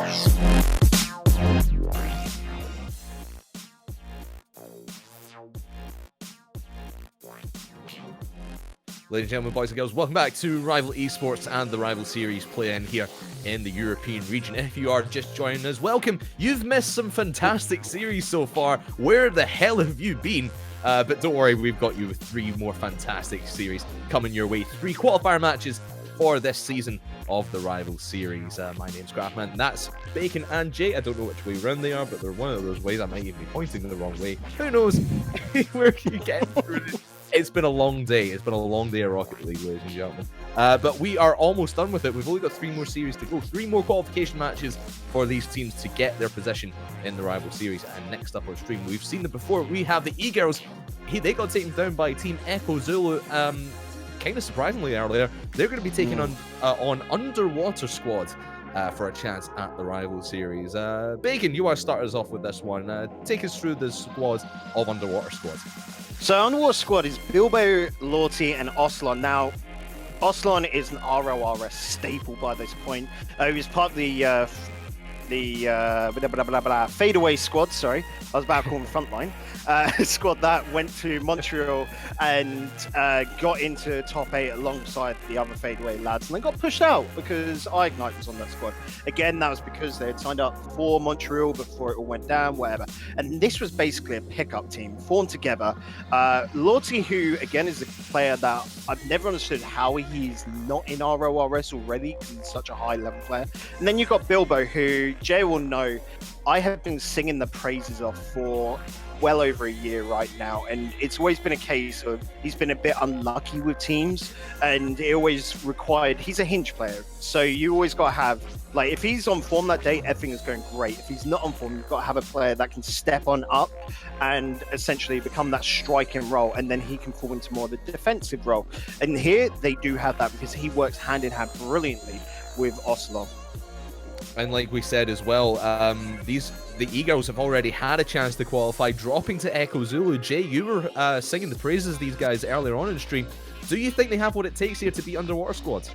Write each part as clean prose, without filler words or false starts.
Ladies and gentlemen, boys and girls, welcome back to Rival Esports and the Rival Series play-in here in the European region. If you are just joining us, welcome. You've missed some fantastic series so far. Where the hell have you been? But don't worry, we've got you with 3 more fantastic series coming your way. 3 qualifier matches for this season of the Rival Series. My name's Grafman, that's Bacon and Jay. I don't know which way round they are, but they're one of those ways. I might even be pointing in the wrong way. Who knows? Where can you get through this? It's been a long day. It's been a long day of Rocket League, ladies and gentlemen. But we are almost done with it. We've only got 3 more series to go. 3 more qualification matches for these teams to get their position in the Rival Series. And next up on stream, we've seen them before. We have the EGirls. They got taken down by Team Echo Zulu. Kind of surprisingly earlier. They're going to be taking on Underwater Squad for a chance at the Rival Series. Bacon, you want to start us off with this one. Take us through the squad of Underwater Squad. So Underwater Squad is Bilbo, Lorty, and Oslon. Now, Oslon is an RORS staple by this point. He was part of the fadeaway squad. Sorry, I was about to call him Frontline. Squad that went to Montreal and got into top 8 alongside the other fadeaway lads, and they got pushed out because iGnite was on that squad. Again, that was because they had signed up for Montreal before it all went down, whatever. And this was basically a pickup team formed together. Lorty, who again is a player that I've never understood how he's not in RORS already because he's such a high level player. And then you've got Bilbo, who Jay will know I have been singing the praises of for well over a year right now, and it's always been a case of he's been a bit unlucky with teams, and it always required, he's a hinge player, so you always got to have, like, if he's on form that day, everything is going great. If he's not on form, you've got to have a player that can step on up and essentially become that striking role, and then he can fall into more of the defensive role. And here they do have that because he works hand in hand brilliantly with Oslon. And like we said as well, the EGirls have already had a chance to qualify, dropping to Echo Zulu. Jay, you were singing the praises of these guys earlier on in the stream. Do you think they have what it takes here to beat Underwater Squad?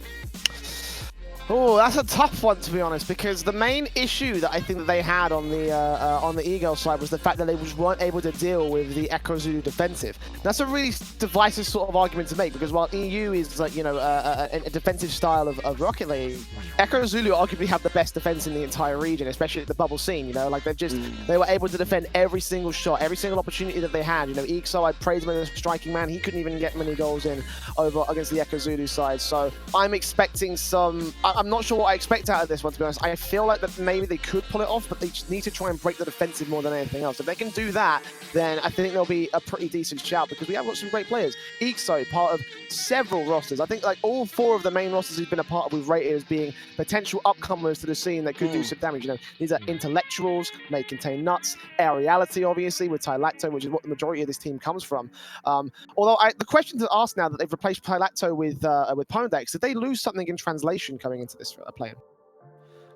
Oh, that's a tough one, to be honest, because the main issue that I think that they had on the EGirls side was the fact that they weren't able to deal with the Echo Zulu defensive. That's a really divisive sort of argument to make, because while EU is, like, you know, a defensive style of Rocket League, Echo Zulu arguably have the best defense in the entire region, especially at the bubble scene. You know, like they were able to defend every single shot, every single opportunity that they had. You know, EXO, I praised him as a striking man. He couldn't even get many goals in over against the Echo Zulu side. So I'm expecting some. I'm not sure what I expect out of this one, to be honest. I feel like that maybe they could pull it off, but they just need to try and break the defensive more than anything else. If they can do that, then I think they'll be a pretty decent shout, because we have got some great players. EXO, part of several rosters. I think like all 4 of the main rosters he's been a part of, we've rated as being potential upcomers to the scene that could do some damage. You know, these are intellectuals, may contain nuts, aeriality, obviously, with Tylacto, which is what the majority of this team comes from. Although the question to ask now that they've replaced Tylacto with Ponedex, did they lose something in translation coming into this playing?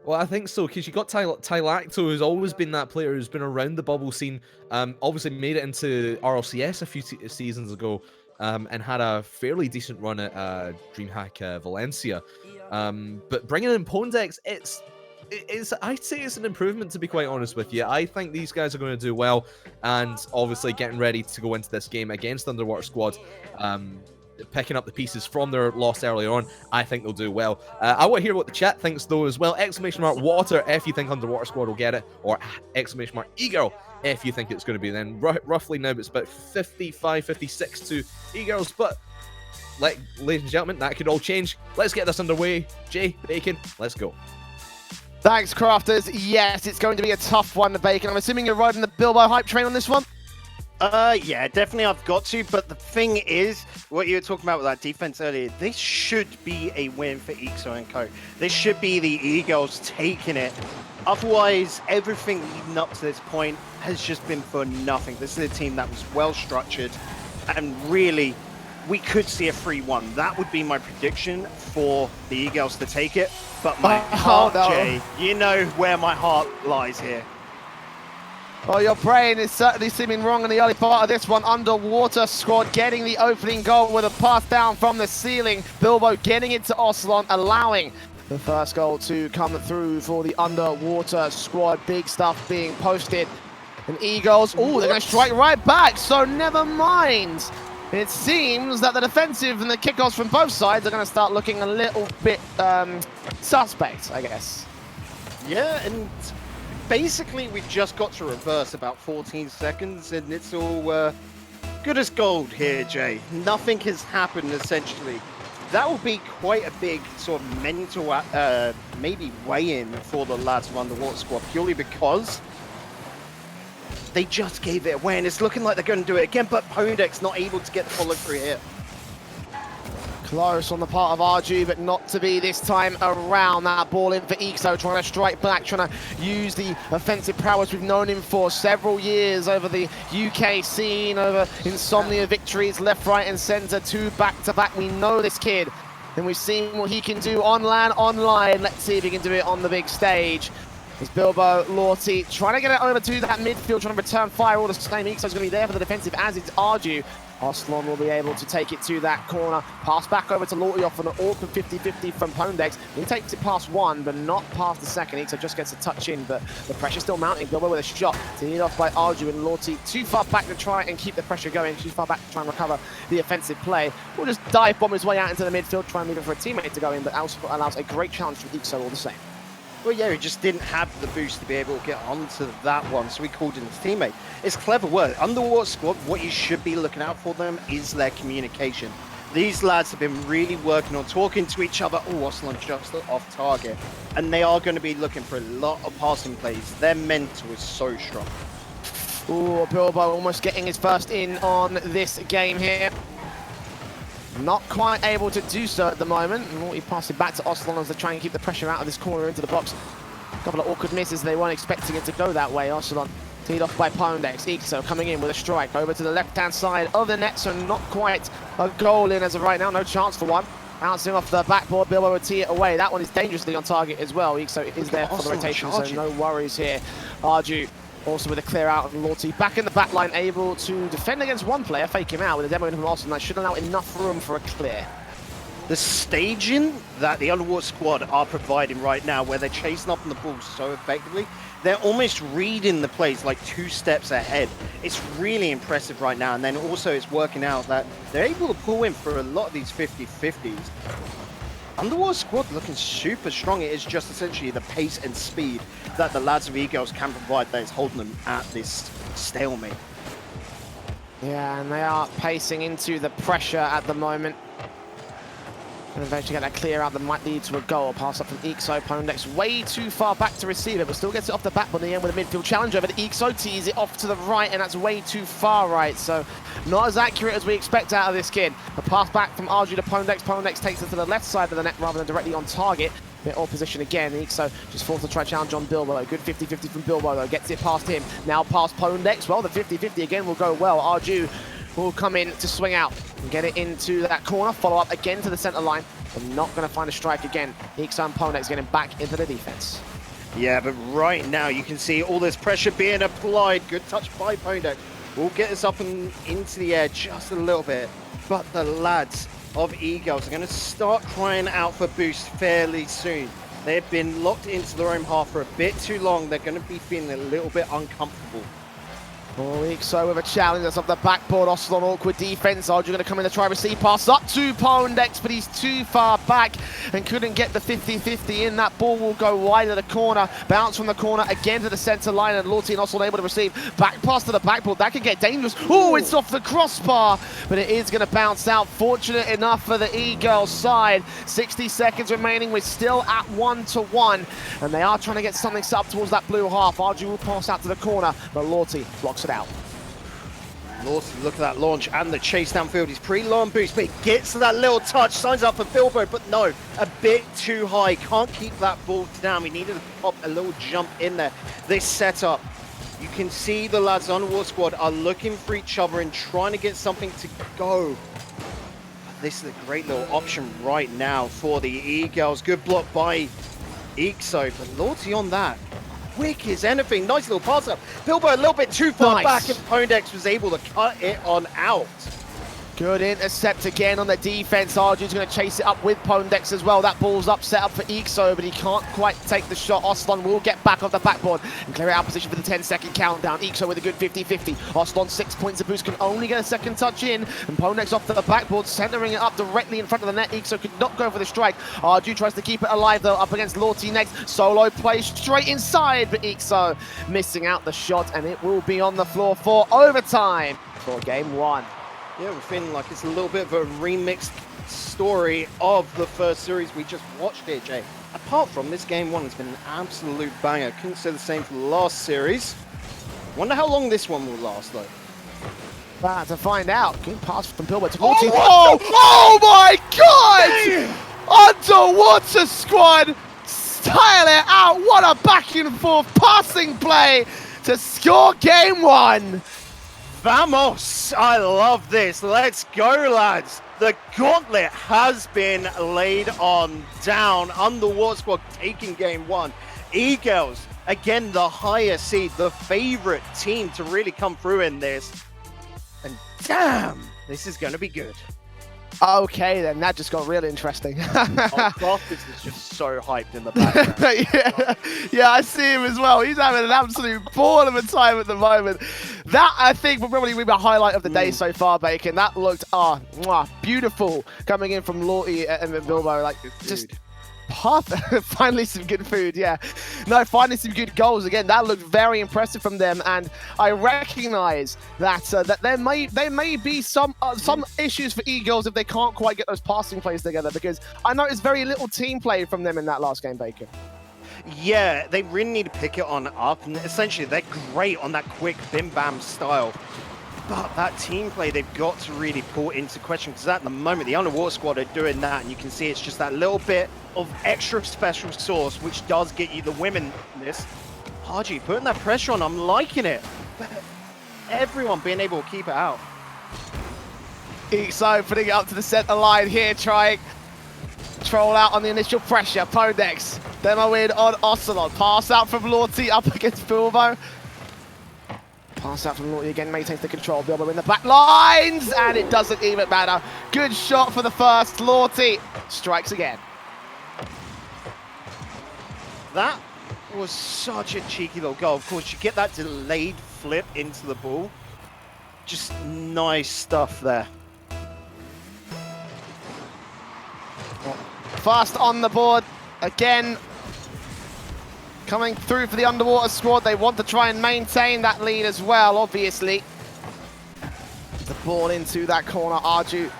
Well, I think so, because you got Tylacto, who's always been that player who's been around the bubble scene, obviously made it into RLCS a few seasons ago, and had a fairly decent run at DreamHack Valencia. But bringing in Ponedex, I'd say it's an improvement, to be quite honest with you. I think these guys are going to do well, and obviously getting ready to go into this game against Underwater Squad, picking up the pieces from their loss earlier on. I think they'll do well. I want to hear what the chat thinks though as well. !water if you think Underwater Squad will get it, or !egirl if you think it's going to be. Then roughly now it's about 55-56 to EGirls, but ladies and gentlemen, that could all change. Let's get this underway. Jay, Bacon, let's go. Thanks, Crafters. Yes, it's going to be a tough one, Bacon. I'm assuming you're riding the Bilbo hype train on this one? Yeah, definitely I've got to, but the thing is, what you were talking about with that defense earlier, this should be a win for EXO and Co. This should be the EGirls taking it. Otherwise, everything leading up to this point has just been for nothing. This is a team that was well structured, and really, we could see a 3-1. That would be my prediction for the EGirls to take it, but my heart, no. Jay, you know where my heart lies here. Well, your brain is certainly seeming wrong in the early part of this one. Underwater Squad getting the opening goal with a pass down from the ceiling. Bilbo getting it to Oslon, allowing The first goal to come through for the underwater squad. Big stuff being posted. And EGirls, oh, they're going to strike right back, so never mind. It seems that the defensive and the kickoffs from both sides are going to start looking a little bit suspect, I guess. Yeah, and basically we just got to reverse about 14 seconds, and it's all good as gold here, Jay. Nothing has happened, essentially. That will be quite a big sort of mental, maybe weigh-in for the lads from Underwater Squad, purely because they just gave it away, and it's looking like they're going to do it again, but Pondex not able to get the follow-through here. Close on the part of RG, but not to be this time around. That ball in for Ixo, trying to strike back, trying to use the offensive prowess we've known him for several years over the UK scene, over Insomnia victories, left, right, and centre, 2 back-to-back. We know this kid, and we've seen what he can do on land, online. Let's see if he can do it on the big stage. It's Bilbo, Lorty, trying to get it over to that midfield, trying to return fire all the same. Ixo's going to be there for the defensive, as is Arju. Arslon will be able to take it to that corner. Pass back over to Lorty off an awkward 50-50 from Pondex. He takes it past one, but not past the second. Ixo just gets a touch in, but the pressure's still mounting. Bilbo with a shot to hit off by Arju, and Lorty too far back to try and keep the pressure going. Too far back to try and recover the offensive play. Will just dive bomb his way out into the midfield, try and leave it for a teammate to go in, but also allows a great challenge from Ixo all the same. Well, yeah, he just didn't have the boost to be able to get onto that one, so he called in his teammate. It's clever work. Underwater Squad, what you should be looking out for them is their communication. These lads have been really working on talking to each other. Oh, Oslan just off target. And they are going to be looking for a lot of passing plays. Their mental is so strong. Ooh, Bilbo almost getting his first in on this game here. Not quite able to do so at the moment. He passes it back to Oslan as they try and keep the pressure out of this corner into the box. A couple of awkward misses. They weren't expecting it to go that way. Oslan teed off by Pondex. Ixo coming in with a strike over to the left-hand side of the net, so not quite a goal in as of right now. No chance for one. Bouncing off the backboard, Bilbo will tee it away. That one is dangerously on target as well. Ixo is there for the rotation, so no worries here. Arju also with a clear out of Lorty. Back in the back line, able to defend against one player, fake him out with a demo in from Austin. That should allow enough room for a clear. The staging that the Underwater Squad are providing right now, where they're chasing up on the ball so effectively, they're almost reading the plays like 2 steps ahead. It's really impressive right now, and then also it's working out that they're able to pull in for a lot of these 50-50s. Underwater Squad looking super strong. It is just essentially the pace and speed that the lads of EGirls can provide that is holding them at this stalemate. Yeah, and they are pacing into the pressure at the moment. And eventually get that clear out that might lead to a goal. Pass up from Ixo. Pondex way too far back to receive it, but still gets it off the back on the end with a midfield challenge over to Ixo. Tees it off to the right, and that's way too far right. So not as accurate as we expect out of this kid. A pass back from Arju to Pondex. Pondex takes it to the left side of the net rather than directly on target. Bit off position again. Ixo just forced to try challenge on Bilbo. Good 50-50 from Bilbo though. Gets it past him. Now past Pondex. Well, the 50-50 again will go well. Arju will come in to swing out and get it into that corner. Follow up again to the center line. I'm not going to find a strike again. Ixo and Pondex getting back into the defense. Yeah, but right now you can see all this pressure being applied. Good touch by Pondex. We'll get this up and into the air just a little bit. But the lads of EGirls are going to start crying out for boost fairly soon. They've been locked into their own half for a bit too long. They're going to be feeling a little bit uncomfortable. Ixo with a challenge. That's off the backboard. Oslan awkward defense. Arju going to come in to try receive pass up to Pondex, but he's too far back and couldn't get the 50-50 in. That ball will go wide of the corner. Bounce from the corner again to the center line, and Lorty and Oslan able to receive. Back pass to the backboard. That could get dangerous. Oh, it's off the crossbar, but it is going to bounce out. Fortunate enough for the EGirls side. 60 seconds remaining. We're still at 1-1, and they are trying to get something set up towards that blue half. Arju will pass out to the corner, but Lorty blocks it out. Lorty, look at that launch and the chase downfield. He's pretty low on boost, but he gets to that little touch, signs up for Bilbo, but no, a bit too high. Can't keep that ball down. We needed to pop a little jump in there. This setup, you can see the lads on Underwater Squad are looking for each other and trying to get something to go. This is a great little option right now for the EGirls. Good block by Ixo, but Lorty on that. Quick as anything. Nice little pass up. Bilbo a little bit too far back, and Pondex was able to cut it on out. Good intercept again on the defense. Arju's going to chase it up with Pondex as well. That ball's up, set up for Ixo, but he can't quite take the shot. Oslon will get back off the backboard and clear out position for the 10-second countdown. Ixo with a good 50-50. Oslon 6 points of boost, can only get a second touch in, and Pondex off to the backboard, centering it up directly in front of the net. Ixo could not go for the strike. Arju tries to keep it alive though, up against Lorty next. Solo play straight inside, but Ixo missing out the shot, and it will be on the floor for overtime for game 1. Yeah, we're feeling like it's a little bit of a remixed story of the first series we just watched here, Jay. Apart from this, game 1 has been an absolute banger. Couldn't say the same for the last series. Wonder how long this one will last, though. To find out. Good pass from Bilbo to Oh, Lorty. what Oh my God! Underwater squad! Style it out! What a back and forth passing play to score game 1! Vamos! I love this. Let's go, lads. The gauntlet has been laid on down. Underwater squad taking game 1. EGirls, again, the higher seed, the favorite team to really come through in this. And damn, this is going to be good. Okay, then that just got really interesting. Craftis is just so hyped in the background. yeah, I see him as well. He's having an absolute ball of a time at the moment. That, I think, will probably be the highlight of the day so far, Bacon. That looked beautiful coming in from Lorty and Bilbo. Like, just finally some good food, yeah. No, finally some good goals. Again, that looked very impressive from them, and I recognize that that there may be some issues for EGirls if they can't quite get those passing plays together, because I noticed very little team play from them in that last game, Bacon. Yeah, they really need to pick it on up, and essentially they're great on that quick bim-bam style. But that team play, they've got to really put into question, because at the moment, the Underwater squad are doing that, and you can see it's just that little bit of extra special sauce, which does get you the win in this. Haji putting that pressure on, I'm liking it. But everyone being able to keep it out. Ixo putting it up to the center line here, trying troll out on the initial pressure. Podex, demo in on Ocelot. Pass out from Lorty up against Bilbo. Pass out from Lorty again, maintains the control. Bilbo in the back lines, and it doesn't even matter. Good shot for the first. Lorty strikes again. That was such a cheeky little goal. Of course, you get that delayed flip into the ball. Just nice stuff there. Fast on the board again. Coming through for the Underwater squad. They want to try and maintain that lead as well, obviously. The ball into that corner. Arju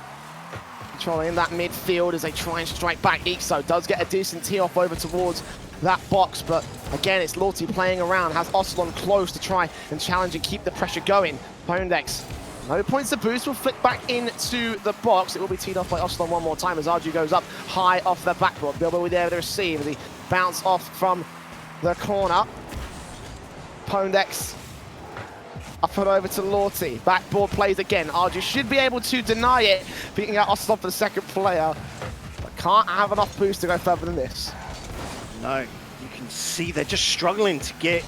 controlling that midfield as they try and strike back. Ixo does get a decent tee off over towards that box, but again, it's Lorty playing around. Has Ocelot close to try and challenge and keep the pressure going. Pondex, no points to boost, will flick back into the box. It will be teed off by Ocelot one more time as Arju goes up high off the backboard. Bilbo will be there to receive. The bounce off from the corner. Pondex up and over to Lorty. Backboard plays again. Arju should be able to deny it, beating out Ocelot for the second player, but can't have enough boost to go further than this. No, you can see they're just struggling to get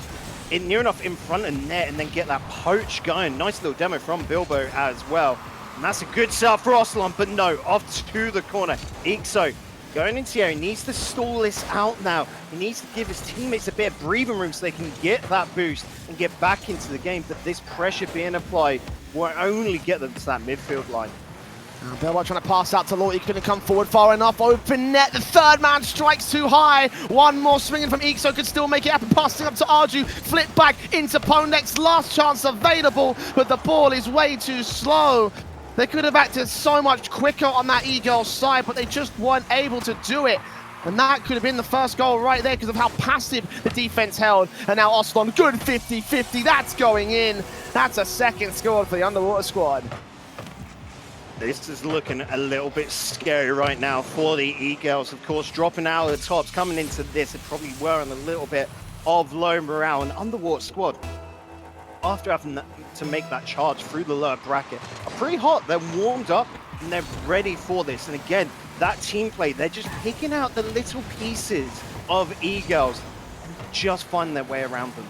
in near enough in front of net and then get that poach going. Nice little demo from Bilbo as well. And that's a good setup for Ocelot, but no, off to the corner. Ixo going into here, he needs to stall this out now. He needs to give his teammates a bit of breathing room so they can get that boost and get back into the game. But this pressure being applied will only get them to that midfield line. Bilbo trying to pass out to Lorty, couldn't come forward far enough. Open net, the third man strikes too high. One more swinging from Ixo could still make it happen. Passing up to Arju, flip back into Pondex. Last chance available, but the ball is way too slow. They could have acted so much quicker on that EGirls side, but they just weren't able to do it. And that could have been the first goal right there because of how passive the defense held. And now Ocelot, good 50-50, that's going in. That's a second score for the Underwater squad. This is looking a little bit scary right now for the EGirls. Of course, dropping out of the tops, coming into this, it probably were on a little bit of low morale. And Underwater squad, after having to make that charge through the lower bracket, are pretty hot. They're warmed up and they're ready for this. And again, that team play, they're just picking out the little pieces of EGirls and just finding their way around them.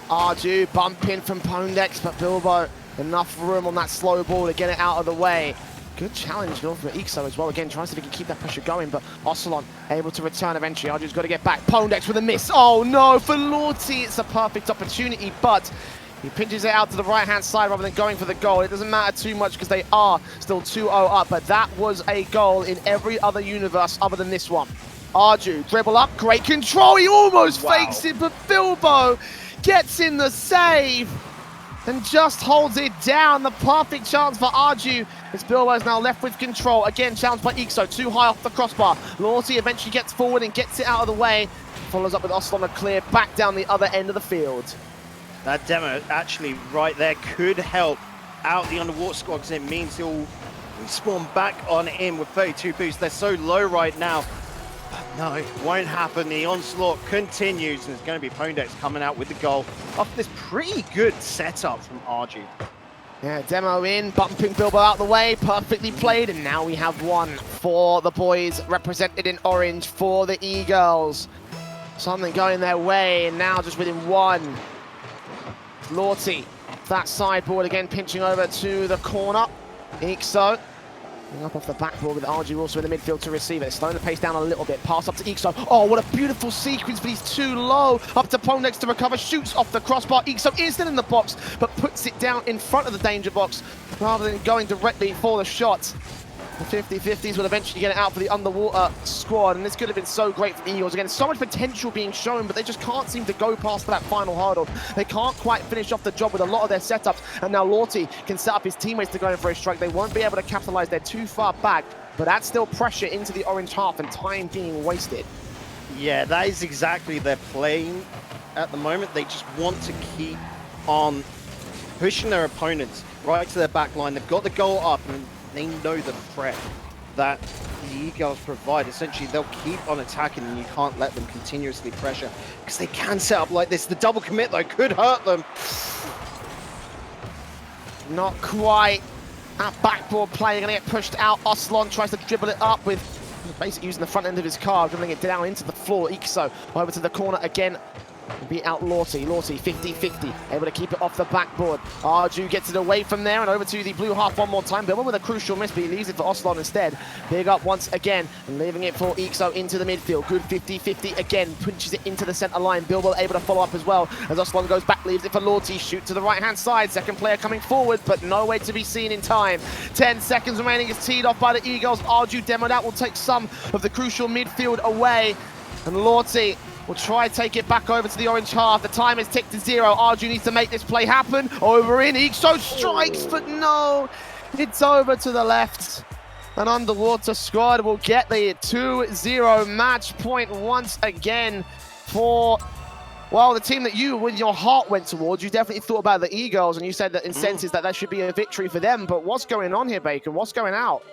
Arju bumping from Pondex, but Bilbo enough room on that slow ball to get it out of the way. Good challenge for EXO as well. Again, trying to see if he can keep that pressure going, but Ocelon able to return eventually. Arju's got to get back. Pondex with a miss. Oh no, for Lorty, it's a perfect opportunity, but he pinches it out to the right-hand side rather than going for the goal. It doesn't matter too much because they are still 2-0 up, but that was a goal in every other universe other than this one. Arju, dribble up, great control. He almost fakes it, but Bilbo gets in the save and just holds it down. The perfect chance for Arju as Bilbo is now left with control. Again, challenged by Ixo, too high off the crossbar. Lorty eventually gets forward and gets it out of the way. Follows up with Ocelon a clear back down the other end of the field. That demo actually right there could help out the underwater squad because it means he'll spawn back on in with 32 boosts. They're so low right now. But no, it won't happen. The onslaught continues and it's going to be Pondex coming out with the goal after this pretty good setup from Arju. Yeah, demo in, bumping Bilbo out the way, perfectly played, and now we have one for the boys represented in orange for the E-Girls. Something going their way, and now just within one. Lorty, that sideboard again, pinching over to the corner. Ixo, up off the backboard with Arju also in the midfield to receive it. Slowing the pace down a little bit, pass up to Ixo. Oh, what a beautiful sequence, but he's too low. Up to Pondex to recover, shoots off the crossbar. Ixo is still in the box, but puts it down in front of the danger box rather than going directly for the shot. The 50-50s will eventually get it out for the underwater squad, and this could have been so great for the Eagles. Again, so much potential being shown, but they just can't seem to go past that final hurdle. They can't quite finish off the job with a lot of their setups, and now Lorty can set up his teammates to go in for a strike. They won't be able to capitalize. They're too far back, but that's still pressure into the orange half and time being wasted. Yeah, that is exactly their playing at the moment. They just want to keep on pushing their opponents right to their back line. They've got the goal up, and they know the threat that the E-Girls provide. Essentially, they'll keep on attacking and you can't let them continuously pressure because they can set up like this. The double commit, though, could hurt them. Not quite. That backboard play going to get pushed out. Ocelon tries to dribble it up with basically using the front end of his car, dribbling it down into the floor. Ixo over to the corner again. Beat out Lorty. Lorty 50-50, able to keep it off the backboard. Arju gets it away from there and over to the blue half one more time. Bilbo with a crucial miss, but he leaves it for Ocelon instead. Big up once again and leaving it for Ixo into the midfield. Good 50-50 again, punches it into the center line. Bilbo able to follow up as well as Ocelon goes back, leaves it for Lorty. Shoot to the right hand side. Second player coming forward, but nowhere to be seen in time. 10 seconds remaining. Is teed off by the Eagles. Arju demoed out will take some of the crucial midfield away, and Lorty will try to take it back over to the orange half. The time is ticked to 0. Arju needs to make this play happen. Over in, Ixo strikes, but no. It's over to the left. An underwater squad will get the 2-0 match point once again for, well, the team that you, with your heart went towards. You definitely thought about the E-Girls, and you said that in senses that should be a victory for them. But what's going on here, Bacon? What's going out?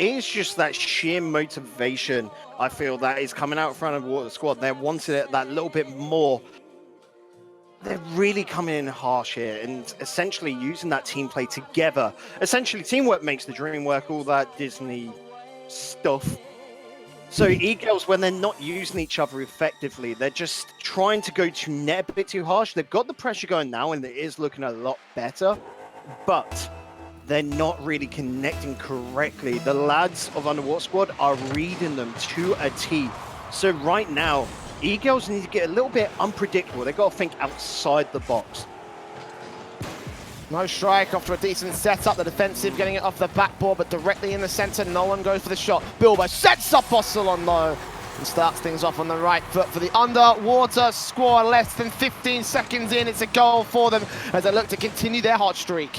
It's just that sheer motivation, I feel, that is coming out in front of the squad. They wanted it that little bit more. They're really coming in harsh here and essentially using that team play together. Essentially, teamwork makes the dream work, all that Disney stuff. So E-Girls, when they're not using each other effectively, they're just trying to go to net a bit too harsh. They've got the pressure going now, and it is looking a lot better, but they're not really connecting correctly. The lads of Underwater Squad are reading them to a T. So right now, E-Girls need to get a little bit unpredictable. They've got to think outside the box. No strike after a decent setup. The defensive getting it off the backboard, but directly in the center. No one goes for the shot. Bilbo sets up Ocelon though and starts things off on the right foot for the Underwater Squad. Less than 15 seconds in. It's a goal for them as they look to continue their hot streak.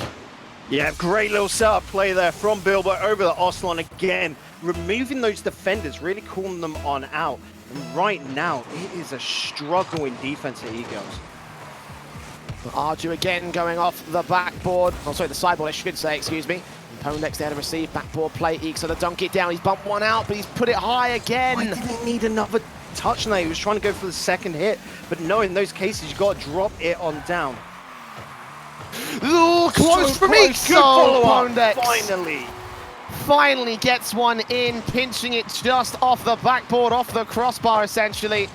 Yeah, great little setup play there from Bilbo over the Ocelon again. Removing those defenders, really calling them on out. And right now, it is a struggle in defense at E-Girls. Arju again going off the backboard. Oh, sorry, the sideboard, I should say, excuse me. Pondex there to receive, backboard play. Ixo to dunk it down. He's bumped one out, but he's put it high again. Why didn't he need another touch now? He was trying to go for the second hit. But no, in those cases, you've got to drop it on down. Ooh, close So from close. Ixo. Good follow-up. Pondex finally gets one in, pinching it just off the backboard, off the crossbar essentially.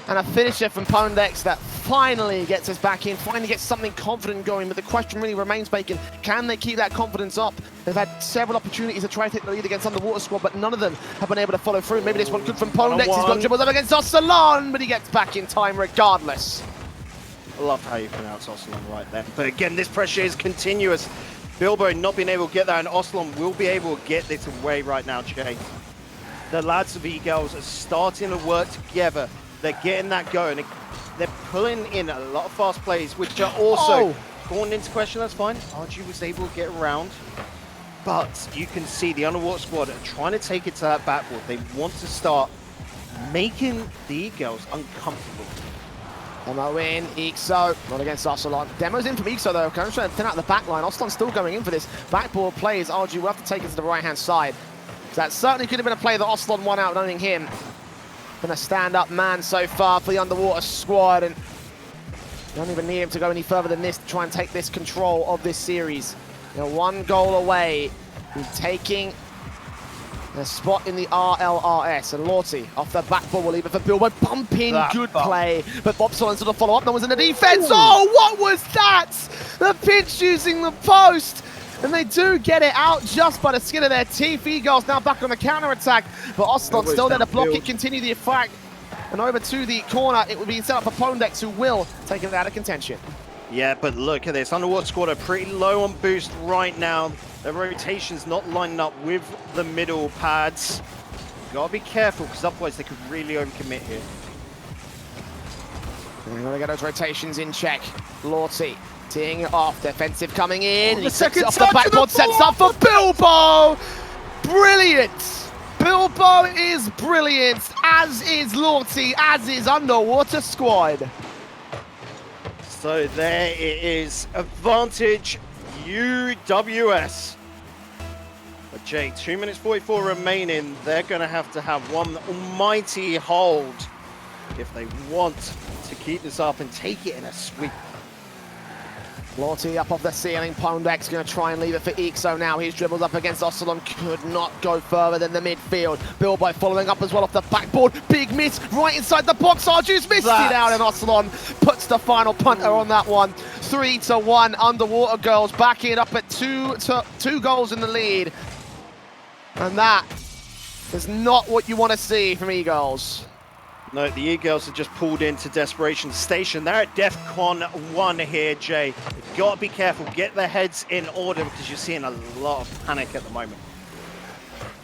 And a finisher from Pondex that finally gets us back in, finally gets something confident going. But the question really remains, Bacon, can they keep that confidence up? They've had several opportunities to try to take the lead against Underwater Squad, but none of them have been able to follow through. Maybe this one good from Pondex. He's got dribbles up against Ocelon, but he gets back in time regardless. I love how you pronounce Ocelon right there. But again, this pressure is continuous. Bilbo not being able to get that, and Ocelon will be able to get this away right now, Jay. The lads of EGirls are starting to work together. They're getting that going. They're pulling in a lot of fast plays, which are also going into question. That's fine. RG was able to get around. But you can see the Underwater Squad are trying to take it to that backboard. They want to start making the EGirls uncomfortable. Demo in, Ixo, not against Ocelon. Demo's in from Ixo though, kind of trying to thin out the back line. Ocelon's still going in for this. Backboard plays, RG will have to take it to the right-hand side. So that certainly could have been a play that Ocelon won out, owning him. Been a stand-up man so far for the Underwater Squad, and you don't even need him to go any further than this to try and take this control of this series. You know, 1 goal away from taking a spot in the RLRS, and Lorty off the backboard will leave it for Bilbo. Bumping, good play, but Bobson's sort of follow up. No one's in the defense. Oh, what was that? The pinch using the post. And they do get it out just by the skin of their teeth. EGirls now back on the counter-attack, but Ocelon still there to block it, continue the attack. And over to the corner, it will be set up for Pondex, who will take it out of contention. Yeah, but look at this. Underwater Squad are pretty low on boost right now. Their rotation's not lining up with the middle pads. Gotta be careful, because otherwise they could really overcommit here. We're gonna get those rotations in check. Lorty teeing it off, defensive coming in. The second off the backboard, sets up for Bilbo. Brilliant. Bilbo is brilliant, as is Lorty, as is Underwater Squad. So there it is, advantage UWS. But Jay, 2 minutes 44 remaining. They're going to have one almighty hold if they want to keep this up and take it in a sweep. Lorty up off the ceiling. Pondex going to try and leave it for Ixo now. He's dribbled up against Ocelon. Could not go further than the midfield. Bilbo following up as well off the backboard. Big miss right inside the box. Arju's missed it out, and Ocelon puts the final punter on that one. 3-1. Underwater Girls backing up at two goals in the lead. And that is not what you want to see from EGirls. No, the EGirls have just pulled into Desperation Station. They're at DEFCON 1 here, Jay. You've got to be careful. Get their heads in order, because you're seeing a lot of panic at the moment.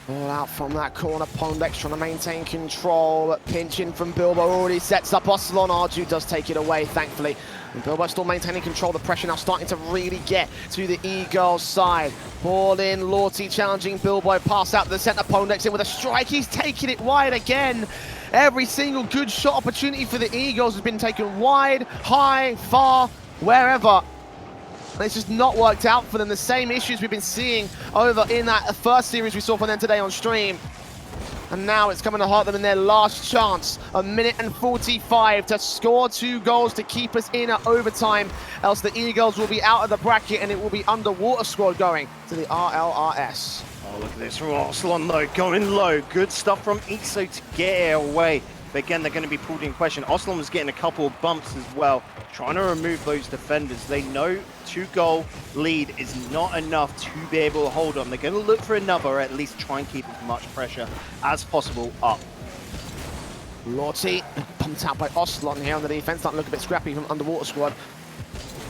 All out from that corner. Pondex trying to maintain control, but pinching from Bilbo already sets up Ocelon. Arju does take it away, thankfully. And Bilbo still maintaining control. The pressure now starting to really get to the EGirls side. Ball in, Lorty challenging Bilbo. Pass out to the centre. Pondex in with a strike. He's taking it wide again. Every single good shot opportunity for the EGirls has been taken wide, high, far, wherever. And it's just not worked out for them. The same issues we've been seeing over in that first series we saw from them today on stream. And now it's coming to hurt them in their last chance. 1 minute and 45 to score 2 goals to keep us in at overtime. Else the EGirls will be out of the bracket, and it will be Underwater Squad going to the RLRS. Oh, look at this from Ocelon, though, going low. Good stuff from Ixo to get it away. But again, they're going to be pulled in question. Ocelon was getting a couple of bumps as well, trying to remove those defenders. They know 2-goal lead is not enough to be able to hold on. They're going to look for another, or at least try and keep as much pressure as possible up. Lorty pumped out by Ocelon here on the defense. Starting to look a bit scrappy from Underwater Squad.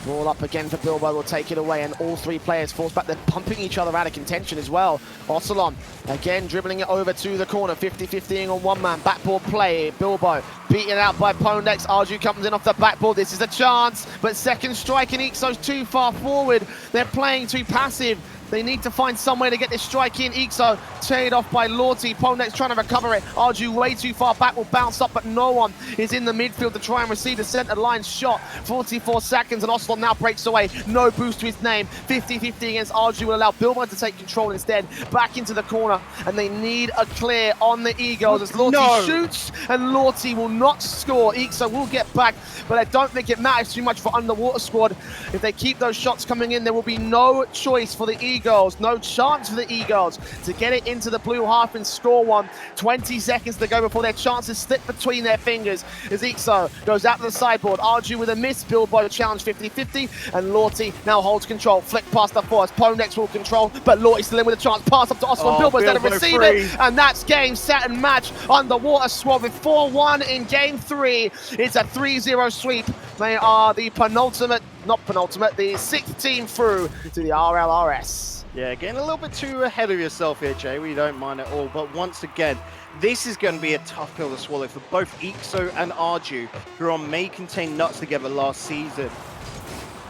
Ball up again for Bilbo, will take it away, and all 3 players forced back. They're pumping each other out of contention as well. Ocelon again dribbling it over to the corner, 50-50ing on one man. Backboard play, Bilbo beaten out by Pondex. Arju comes in off the backboard. This is a chance, but second strike, and Ixo's too far forward. They're playing too passive. They need to find some way to get this strike in. Ixo teared off by Lorty. Pondex trying to recover it. Arju way too far back, will bounce up, but no one is in the midfield to try and receive the centre line shot. 44 seconds, and Ocelon now breaks away. No boost to his name. 50-50 against Arju will allow Bilbo to take control instead. Back into the corner, and they need a clear on the EGirls as Lorty shoots, and Lorty will not score. Ixo will get back, but I don't think it matters too much for Underwater Squad. If they keep those shots coming in, there will be no choice for the EGirls E-Girls. No chance for the E-Girls to get it into the blue half and score one. 20 seconds to go before their chances slip between their fingers. As Ixo goes out to the sideboard. Arju with a miss. Bilbo challenge 50-50. And Lorty now holds control. Flick past the force. Ponex will control. But Lorty still in with a chance. Pass up to Oscar. Bilbo's there to receive it. And that's game, set, and match. Underwater Squad with 4-1 in game 3. It's a 3-0 sweep. They are the penultimate, not penultimate, the 6th team through to the RLRS. Yeah, getting a little bit too ahead of yourself here, Jay. We don't mind at all. But once again, this is going to be a tough pill to swallow for both Ixo and Arju, who are on May Contain Nuts together last season.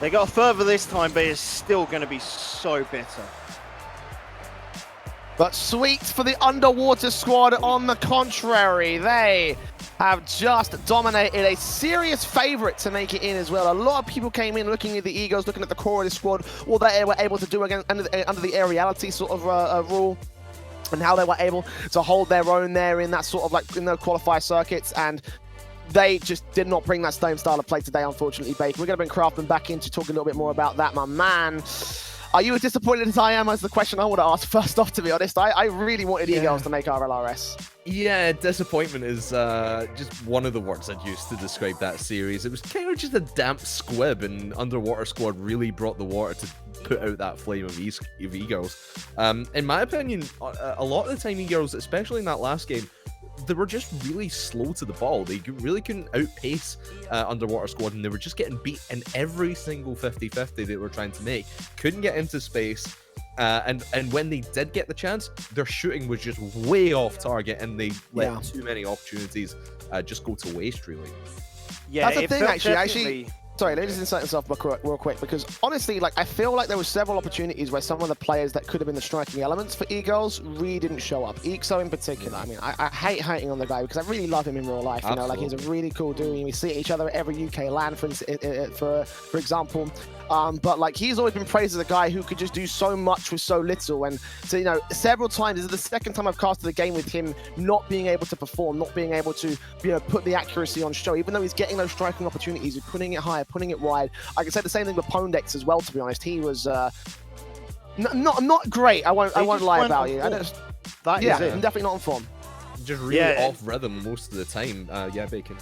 They got further this time, but it's still going to be so bitter. But sweet for the Underwater Squad on the contrary. They have just dominated, a serious favourite to make it in as well. A lot of people came in looking at the Eagles, looking at the core of the squad, what they were able to do again under the aeriality sort of rule, and how they were able to hold their own there in that sort of like in the qualifier circuits, and they just did not bring that same style of play today, unfortunately, Bacon. We're going to bring Craftman back in to talk a little bit more about that, my man. Are you as disappointed as I am? As the question I want to ask first off, to be honest. I really wanted E-Girls to make RLRS. Yeah, disappointment is just one of the words I'd use to describe that series. It was kind of just a damp squib, and Underwater Squad really brought the water to put out that flame of E-Girls. In my opinion, a lot of the time E-Girls, especially in that last game, they were just really slow to the ball. They really couldn't outpace Underwater Squad, and they were just getting beat in every single 50-50 they were trying to make. Couldn't get into space, and when they did get the chance, their shooting was just way off target, and they let too many opportunities just go to waste, really. Yeah, that's the thing, actually. Sorry, let me just insert this off real quick, because honestly, like, I feel like there were several opportunities where some of the players that could have been the striking elements for E-Girls really didn't show up. Ixo in particular. I mean, I hate hating on the guy because I really love him in real life. You know, like, he's a really cool dude. We see each other at every UK LAN, for example. But like, he's always been praised as a guy who could just do so much with so little. And so, you know, several times, this is the second time I've casted the game with him not being able to perform, not being able to, you know, put the accuracy on show. Even though he's getting those striking opportunities, he's putting it higher, putting it wide. I can say the same thing with Ponex as well, to be honest. He was not great. I won't lie about you. That is it. Definitely not on form. Just really off rhythm most of the time. Yeah, Bacon.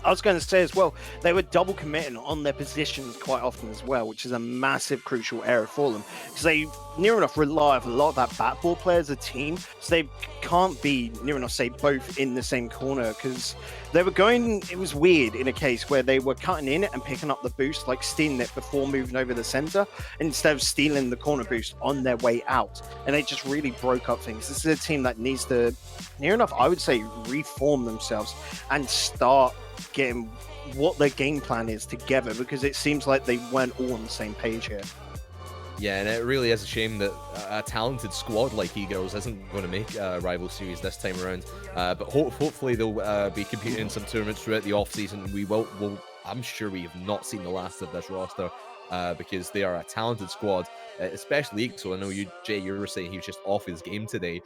I was going to say as well, they were double committing on their positions quite often as well, which is a massive crucial area for them, because they near enough rely on a lot of that backboard player as a team, so they can't be near enough, say, both in the same corner, because they were going, it was weird in a case where they were cutting in and picking up the boost, like stealing it before moving over the center, instead of stealing the corner boost on their way out, and they just really broke up things. This is a team that needs to, near enough, I would say, reform themselves and start getting what their game plan is together, because it seems like they weren't all on the same page here. Yeah, and it really is a shame that a talented squad like E-Girls isn't going to make a rival series this time around. But hopefully they'll be competing in some tournaments throughout the off-season. I'm sure we have not seen the last of this roster because they are a talented squad, especially Ixo. I know Jay, you were saying he was just off his game today.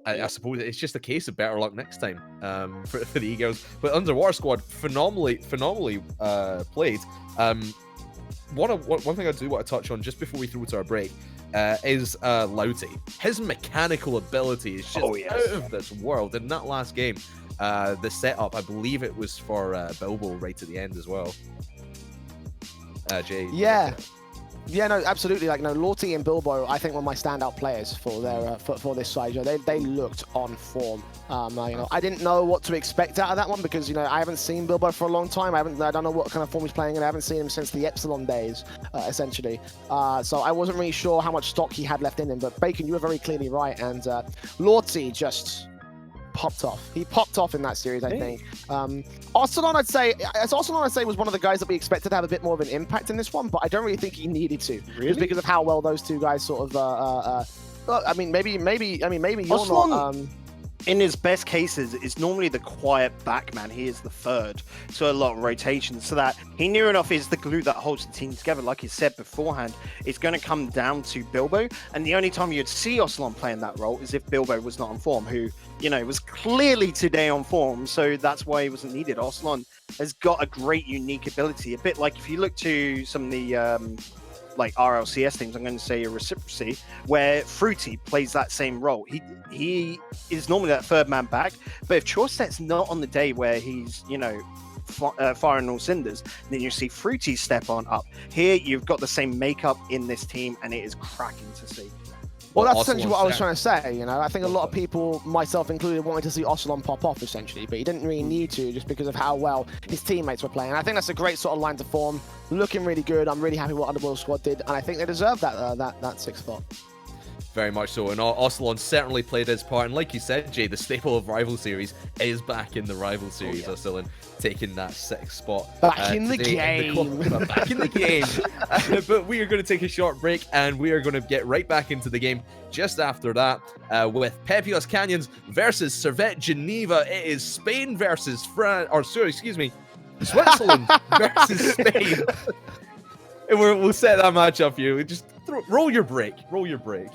I suppose it's just a case of better luck next time for the E-Girls. But Underwater Squad, phenomenally played. One thing I do want to touch on just before we throw to our break is Lauti. His mechanical ability is just out of this world. In that last game, the setup, I believe it was for Bilbo right at the end as well. Jay? Yeah, no, absolutely. Like, no, Lorty and Bilbo, I think, were my standout players for their for this side. You know, they looked on form. You know, I didn't know what to expect out of that one because, you know, I haven't seen Bilbo for a long time. I don't know what kind of form he's playing in. I haven't seen him since the Epsilon days, essentially. So I wasn't really sure how much stock he had left in him. But Bacon, you were very clearly right. And Lorty just popped off. He popped off in that series, I think. Arsenal, I'd say, was one of the guys that we expected to have a bit more of an impact in this one, but I don't really think he needed to. Really? Just because of how well those two guys sort of, I mean, maybe you're Arsenal, not. In his best cases, is normally the quiet back man. He is the third, so a lot of rotation. So that he near enough is the glue that holds the team together. Like you said beforehand, it's going to come down to Bilbo, and the only time you'd see Oslan playing that role is if Bilbo was not on form, who, you know, was clearly today on form, so that's why he wasn't needed. Oslan has got a great unique ability, a bit like if you look to some of the like RLCS teams, I'm going to say a reciprocity, where Fruity plays that same role. He is normally that third man back, but if Chorset's not on the day where he's, you know, firing all cinders, then you see Fruity step on up. Here, you've got the same makeup in this team, and it is cracking to see. Well, that's essentially what I was trying to say. You know, I think a lot of people, myself included, wanted to see Ocelon pop off essentially, but he didn't really need to just because of how well his teammates were playing. I think that's a great sort of line to form. Looking really good. I'm really happy what Underworld Squad did, and I think they deserve that that sixth spot. Very much so, and Ocelon certainly played his part, and like you said, Jay, the staple of Rival Series is back in the Rival Series. Ocelon taking that sixth spot. Back in the game. Back in the game. But we are going to take a short break, and we are going to get right back into the game just after that with Pepios Canyons versus Servette Geneva. It is Spain versus France, or sorry, excuse me, Switzerland versus Spain. And we'll set that match up for you. Just roll your break. Roll your break.